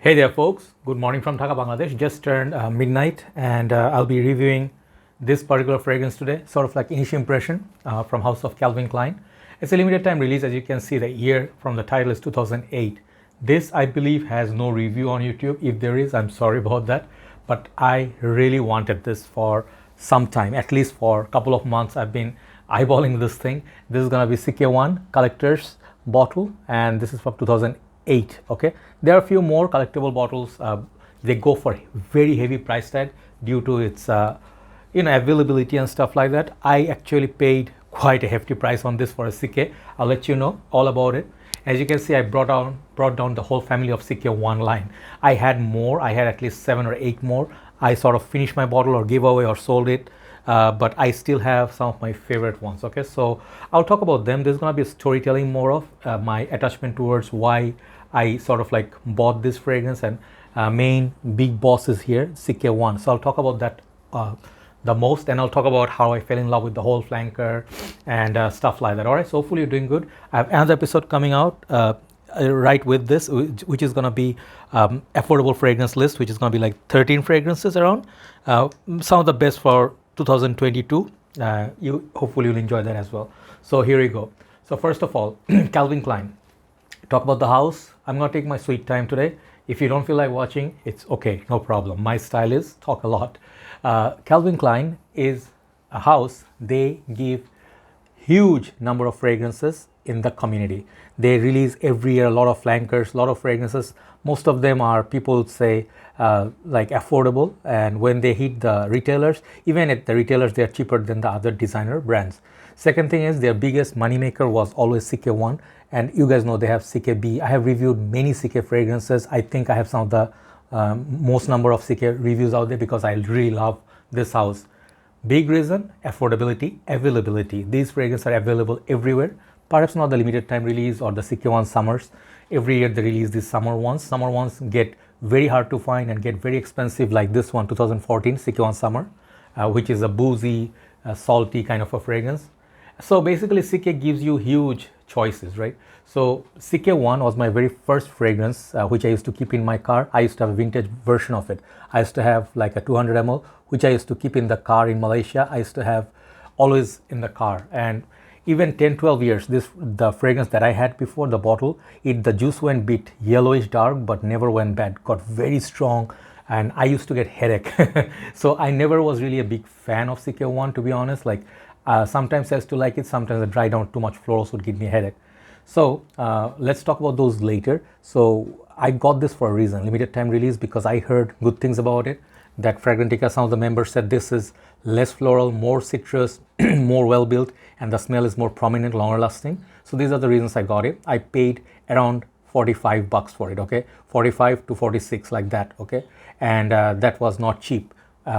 Hey there folks, good morning from Dhaka, Bangladesh. Just turned midnight and I'll be reviewing this particular fragrance today, sort of like initial impression from House of Calvin Klein. It's a limited time release. As you can see, the year from the title is 2008. This I believe has no review on YouTube. If there is, I'm sorry about that, but I really wanted this for some time, at least for a couple of months. I've been eyeballing this thing. This is gonna be CK1 collector's bottle and this is from 2008. Okay, there are a few more collectible bottles. They go for very heavy price tag due to its availability and stuff like that. I actually paid quite a hefty price on this for a CK. I'll let you know all about it. As you can see, I brought down the whole family of CK1 line. I had more. I had at least 7 or 8 more. I sort of finished my bottle or gave away or sold it. But I still have some of my favorite ones. Okay, so I'll talk about them. There's gonna be a storytelling more of my attachment towards why I sort of like bought this fragrance, and main big boss is here, CK1. So I'll talk about that the most, and I'll talk about how I fell in love with the whole flanker and stuff like that. All right, so hopefully you're doing good. I have another episode coming out right with this, which is going to be affordable fragrance list, which is going to be like 13 fragrances around, some of the best for 2022. You hopefully you'll enjoy that as well. So here we go. So first of all, Calvin Klein. Talk about the house. I'm going to take my sweet time today. If you don't feel like watching, it's okay, no problem. My style is talk a lot. Calvin Klein is a house. They give huge number of fragrances in the community. They release every year a lot of flankers, a lot of fragrances. Most of them are, people would say, like affordable, and when they hit the retailers, even at the retailers, they're cheaper than the other designer brands. Second thing is their biggest moneymaker was always CK1, and you guys know they have CKB. I have reviewed many CK fragrances. I think I have some of the most number of CK reviews out there because I really love this house. Big reason, affordability, availability. These fragrances are available everywhere. Perhaps not the limited time release or the CK1 summers. Every year they release these summer ones. Summer ones get very hard to find and get very expensive, like this one, 2014 CK1 summer, which is a boozy, salty kind of a fragrance. So basically CK gives you huge choices, right? So CK1 was my very first fragrance, which I used to keep in my car. I used to have a vintage version of it. I used to have like a 200 ml, which I used to keep in the car in Malaysia. I used to have always in the car. And even 10-12 years, the fragrance that I had before, the bottle, the juice went bit yellowish dark, but never went bad. Got very strong, and I used to get headache. So I never was really a big fan of CK1, to be honest. Like sometimes I used to like it, sometimes the dry down too much florals would give me a headache. So let's talk about those later. So I got this for a reason, limited time release, because I heard good things about it. That Fragrantica, some of the members said this is less floral, more citrus, more well built, and the smell is more prominent, longer lasting. So these are the reasons I got it. I paid around 45 bucks for it, okay, 45 to 46, like that, okay, and that was not cheap.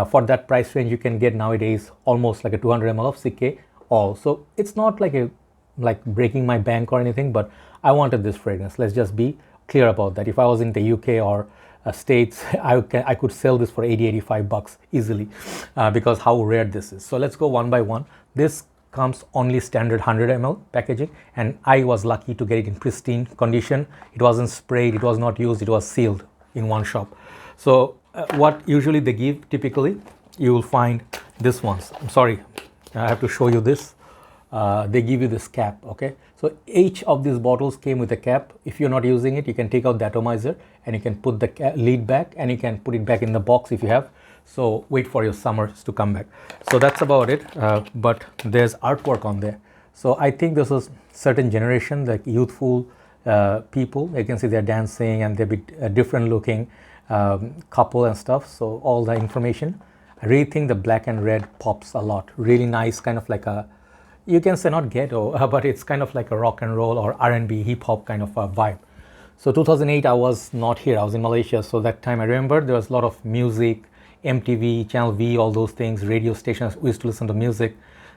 For that price range, you can get nowadays almost like a 200 ml of CK all. So it's not like breaking my bank or anything, but I wanted this fragrance. Let's just be clear about that. If I was in the UK or States, I could sell this for 80-85 bucks easily, because how rare this is. So let's go one by one. This comes only standard 100 ml packaging, and I was lucky to get it in pristine condition. It wasn't sprayed, it was not used, it was sealed in one shop. So what usually they give, typically you will find this ones. I'm sorry, I have to show you this. They give you this cap, okay? So each of these bottles came with a cap. If you're not using it, you can take out the atomizer and you can put the lid back, and you can put it back in the box if you have. So wait for your summers to come back. So that's about it, but there's artwork on there. So I think this is certain generation, like youthful people. You can see they're dancing and they're a different looking couple and stuff. So all the information. I really think the black and red pops a lot. Really nice, kind of like a, you can say not ghetto, but it's kind of like a rock and roll or R&B hip hop kind of a vibe. So 2008, I was not here, I was in Malaysia. So that time I remember there was a lot of music, MTV, Channel V, all those things, radio stations. We used to listen to music.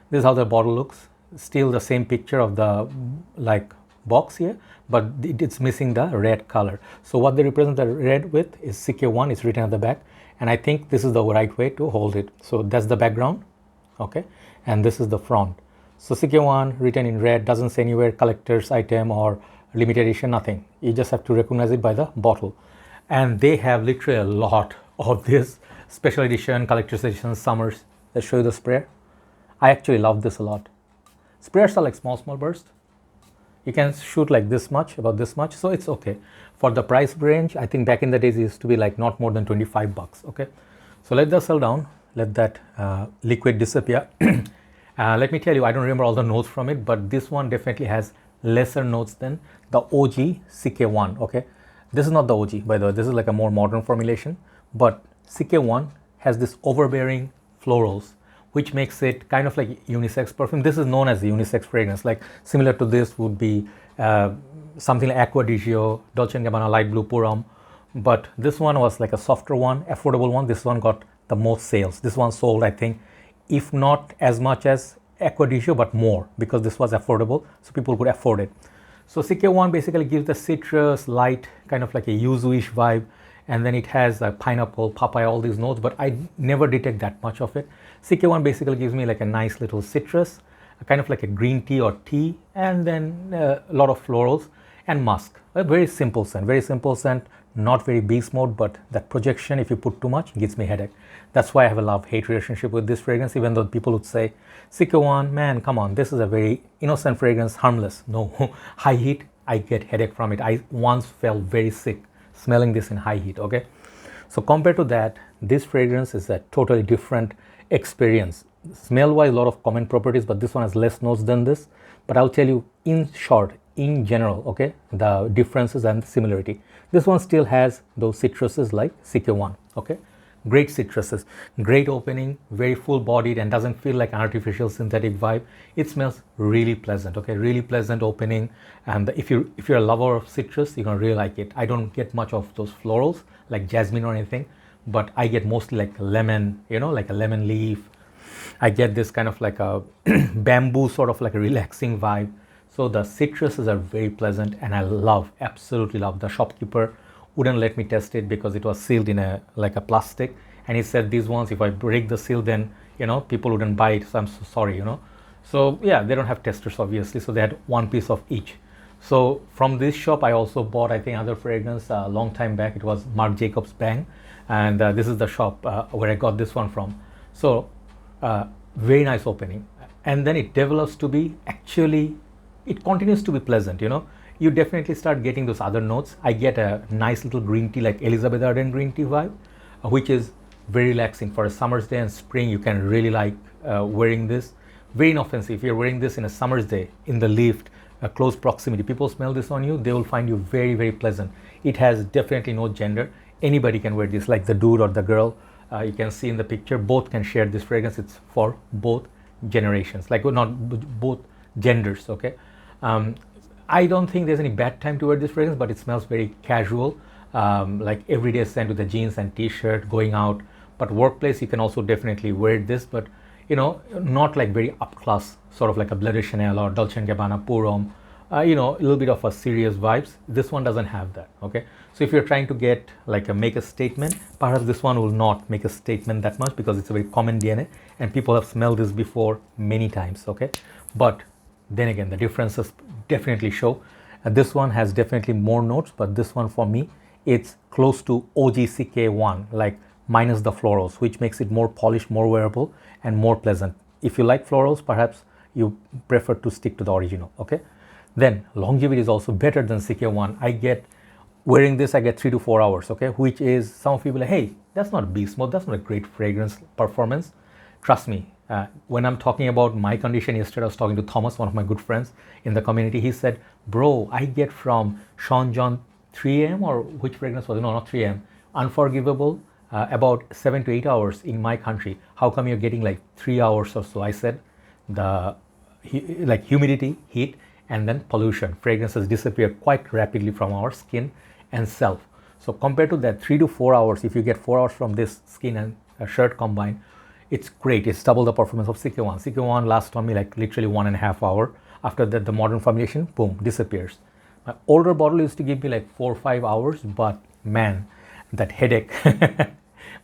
This is how the bottle looks. Still the same picture of the like box here, but it's missing the red color. So what they represent the red with is CK1, it's written at the back. And I think this is the right way to hold it. So that's the background, okay? And this is the front. So CK1 written in red, doesn't say anywhere collector's item or limited edition, nothing. You just have to recognize it by the bottle. And they have literally a lot of this special edition, collector's edition, summers. Let's show you the sprayer. I actually love this a lot. Sprayers are like small bursts. You can shoot like this much, about this much, so it's okay. For the price range, I think back in the days it used to be like not more than 25 bucks, okay? So let the cell down, let that liquid disappear. Let me tell you, I don't remember all the notes from it, but this one definitely has lesser notes than the OG CK1, okay? This is not the OG, by the way, this is like a more modern formulation, but CK1 has this overbearing florals, which makes it kind of like unisex perfume. This is known as the unisex fragrance. Like similar to this would be something like Acqua di Gio, Dolce & Gabbana Light Blue Purum. But this one was like a softer one, affordable one. This one got the most sales. This one sold, I think, if not as much as Acqua di Gio, but more, because this was affordable, so people could afford it. So CK1 basically gives the citrus, light, kind of like a yuzu-ish vibe. And then it has pineapple, papaya, all these notes, but I never detect that much of it. CK1 basically gives me like a nice little citrus, kind of like a green tea or tea, and then a lot of florals and musk. A very simple scent, not very beast mode, but that projection, if you put too much, gives me headache. That's why I have a love-hate relationship with this fragrance, even though people would say, CK1, man, come on, this is a very innocent fragrance, harmless. No, high heat, I get headache from it. I once felt very sick smelling this in high heat, okay? So compared to that, this fragrance is a totally different experience. Smell-wise, a lot of common properties, but this one has less notes than this. But I'll tell you in short, in general, okay, the differences and the similarity. This one still has those citruses like CK1, okay? Great citruses, great opening, very full-bodied and doesn't feel like an artificial synthetic vibe. It smells really pleasant, okay? Really pleasant opening. And if you're a lover of citrus, you're gonna really like it. I don't get much of those florals like jasmine or anything, but I get mostly like lemon, you know, like a lemon leaf. I get this kind of like a bamboo sort of like a relaxing vibe. So the citruses are very pleasant, and I absolutely love. The shopkeeper wouldn't let me test it because it was sealed in a plastic, and he said these ones, if I break the seal, then people wouldn't buy it, so I'm so sorry. So yeah, they don't have testers obviously, so they had one piece of each. So from this shop I also bought, I think, other fragrance a long time back. It was Marc Jacobs Bang, and this is the shop where I got this one from. So very nice opening, and then it develops to be, actually it continues to be pleasant. You definitely start getting those other notes. I get a nice little green tea, like Elizabeth Arden green tea vibe, which is very relaxing for a summer's day and spring. You can really like wearing this. Very inoffensive. If you're wearing this in a summer's day, in the lift, close proximity, people smell this on you, they will find you very, very pleasant. It has definitely no gender. Anybody can wear this, like the dude or the girl. You can see in the picture, both can share this fragrance. It's for both generations, like not both genders, okay? I don't think there's any bad time to wear this fragrance, but it smells very casual, like everyday scent with a jeans and t-shirt going out. But workplace, you can also definitely wear this, but not like very up class, sort of like a Bleu de Chanel or Dolce & Gabbana Purum, a little bit of a serious vibes. This one doesn't have that, okay? So if you're trying to get make a statement, perhaps this one will not make a statement that much because it's a very common DNA and people have smelled this before many times, okay? But then again, the differences definitely show. This one has definitely more notes, but this one for me, it's close to OG CK1, like minus the florals, which makes it more polished, more wearable, and more pleasant. If you like florals, perhaps you prefer to stick to the original, okay? Then longevity is also better than CK1. Wearing this, I get 3 to 4 hours, okay? Which is, some of people are like, hey, that's not beast mode, that's not a great fragrance performance. Trust me, when I'm talking about my condition, yesterday I was talking to Thomas, one of my good friends in the community. He said, bro, I get from Sean John 3am, or which fragrance was it? No, not 3am, Unforgivable, about 7 to 8 hours in my country. How come you're getting like 3 hours or so? I said, like humidity, heat, and then pollution. Fragrances disappear quite rapidly from our skin and self. So compared to that 3 to 4 hours, if you get 4 hours from this skin and shirt combined, it's great. It's double the performance of CK1. CK1 lasts on me like literally 1.5 hours. After that, the modern formulation, boom, disappears. My older bottle used to give me like 4 or 5 hours, but man, that headache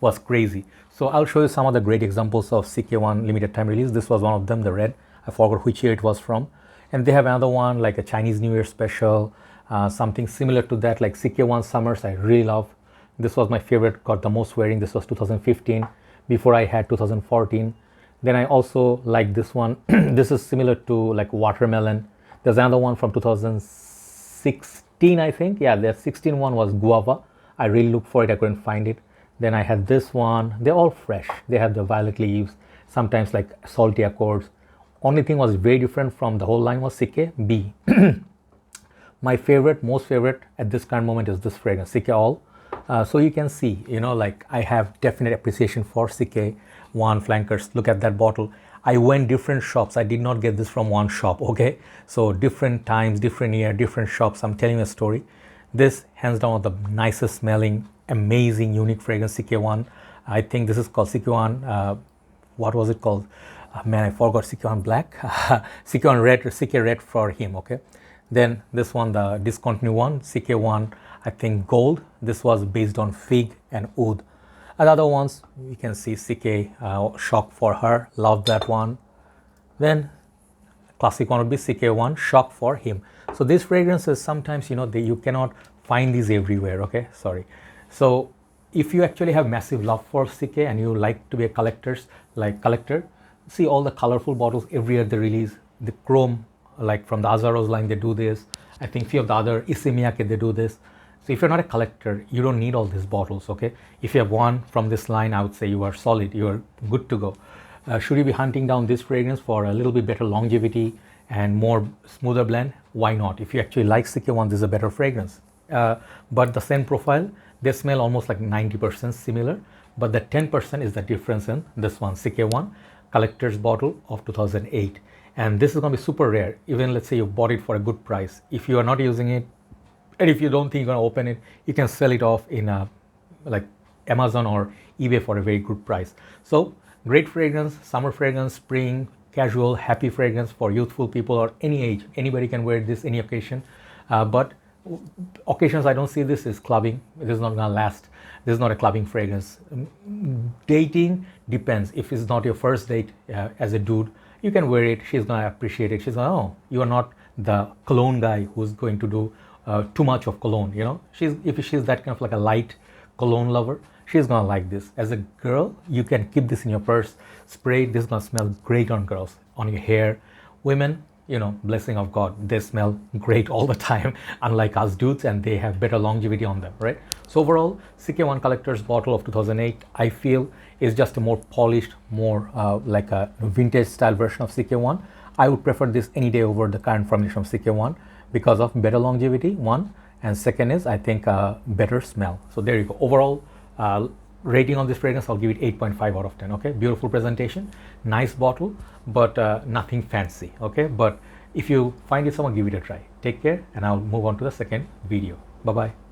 was crazy. So I'll show you some of the great examples of CK1 limited time release. This was one of them, the red. I forgot which year it was from. And they have another one like a Chinese New Year special, something similar to that, like CK1 Summers. I really love This was my favorite, got the most wearing. This was 2015. Before I had 2014. Then I also like this one. This is similar to like watermelon. There's another one from 2016, I think. Yeah, the 16 one was guava. I really looked for it, I couldn't find it. Then I had this one. They're all fresh. They have the violet leaves, sometimes like salty accords. Only thing was very different from the whole line was Sike B. My favorite, most favorite at this current moment is this fragrance, Sike All. So you can see, you know, like I have definite appreciation for Sike One flankers. Look at that bottle. I went different shops. I did not get this from one shop, okay? So different times, different year, different shops. I'm telling you a story. This hands down the nicest smelling, amazing, unique fragrance, Sike One. I think this is called Sike One. What was it called? Man, I forgot. Sike One Black. Sike One Red, Sike Red for him, okay? Then this one, the discontinued one, Sike One, I think Gold. This was based on fig and oud. And other ones, you can see Sike Shock for her. Love that one. Then classic one would be Sike One Shock for him. So these fragrances, sometimes, you know, you cannot find these everywhere, okay? Sorry. So if you actually have massive love for Sike and you like to be a collector, see all the colorful bottles every year they release. The chrome, like from the Azaros line, they do this. I think few of the other Isemiyake, they do this. So if you're not a collector, you don't need all these bottles, okay? If you have one from this line, I would say you are solid, you are good to go. Should you be hunting down this fragrance for a little bit better longevity and more smoother blend? Why not? If you actually like Sike One, this is a better fragrance. But the scent profile, they smell almost like 90% similar, but the 10% is the difference in this one, Sike One collector's bottle of 2008. And this is going to be super rare. Even let's say you bought it for a good price. If you are not using it, and if you don't think you're going to open it, you can sell it off in like Amazon or eBay for a very good price. So great fragrance, summer fragrance, spring, casual, happy fragrance for youthful people or any age. Anybody can wear this any occasion. But occasions I don't see this is clubbing. This is not going to last. This is not a clubbing fragrance. Dating depends. If it's not your first date as a dude, you can wear it. She's going to appreciate it. She's going to, oh, you are not the cologne guy who's going to do too much of cologne, you know. If she's that kind of like a light cologne lover, she's gonna like this. As a girl, you can keep this in your purse, spray. This is gonna smell great on girls, on your hair. Women, you know, blessing of God, they smell great all the time, unlike us dudes, and they have better longevity on them, right? So overall, Sike One collector's bottle of 2008, I feel is just a more polished, more like a vintage style version of Sike One. I would prefer this any day over the current formulation of Sike One, because of better longevity, one, and second is I think better smell. So there you go. Overall rating on this fragrance, I'll give it 8.5 out of 10. Okay, beautiful presentation, nice bottle, but nothing fancy. Okay, but if you find it, someone give it a try. Take care, and I'll move on to the second video. Bye bye.